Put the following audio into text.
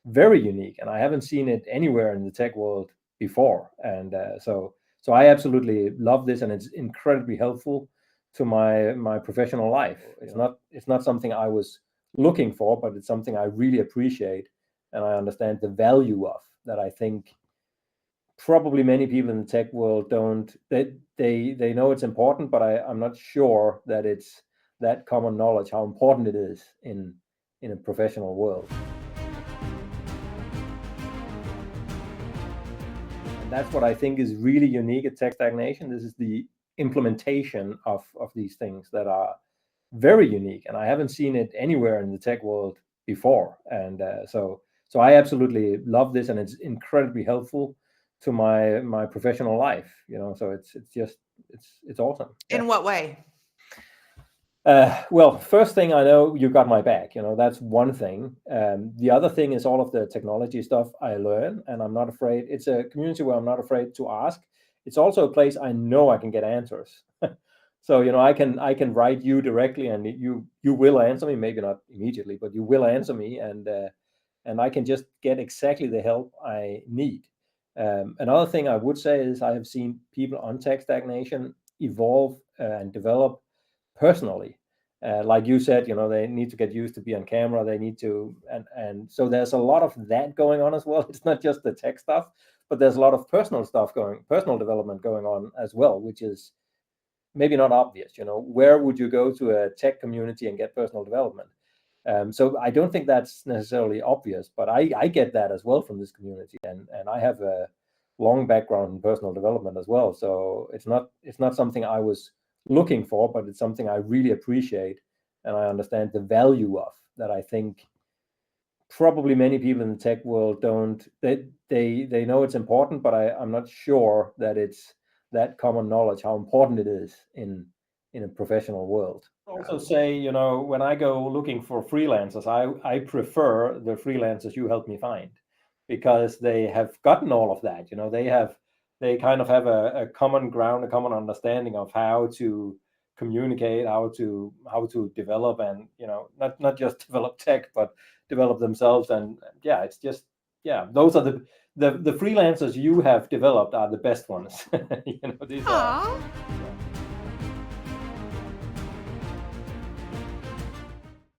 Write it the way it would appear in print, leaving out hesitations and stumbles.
very unique, and I haven't seen it anywhere in the tech world before. And so I absolutely love this, and it's incredibly helpful to my professional life. It's not something I was looking for, but it's something I really appreciate, and I understand the value of that. I think probably many people in the tech world don't. They know it's important, but I'm not sure that it's that common knowledge how important it is in a professional world. And that's what I think is really unique at tech stagnation. This is the implementation of these things that are very unique, and I haven't seen it anywhere in the tech world before. And so I absolutely love this, and it's incredibly helpful to my professional life. So it's awesome. Yeah. In what way? Well, first thing, I know you got my back. That's one thing. The other thing is all of the technology stuff I learn, and I'm not afraid. It's a community where I'm not afraid to ask. It's also a place I know I can get answers. So I can write you directly, and you will answer me. Maybe not immediately, but you will answer me, and I can just get exactly the help I need. Another thing I would say is I have seen people on tech stagnation evolve and develop personally. Like you said, they need to get used to be on camera. They need to, and so there's a lot of that going on as well. It's not just the tech stuff, but there's a lot of personal development going on as well, which is maybe not obvious. Where would you go to a tech community and get personal development? So I don't think that's necessarily obvious, but I get that as well from this community, and I have a long background in personal development as well. So it's not something I was looking for, but it's something I really appreciate, and I understand the value of that. I think probably many people in the tech world don't. They know it's important, but I'm not sure that it's that common knowledge how important it is in a professional world. Also say, when I go looking for freelancers, I prefer the freelancers you help me find, because they have gotten all of that. They kind of have a common ground, a common understanding of how to communicate, how to develop, and not just develop tech, but develop themselves. And yeah, it's just, yeah, those are the freelancers you have developed are the best ones. These are. Aw. Yeah.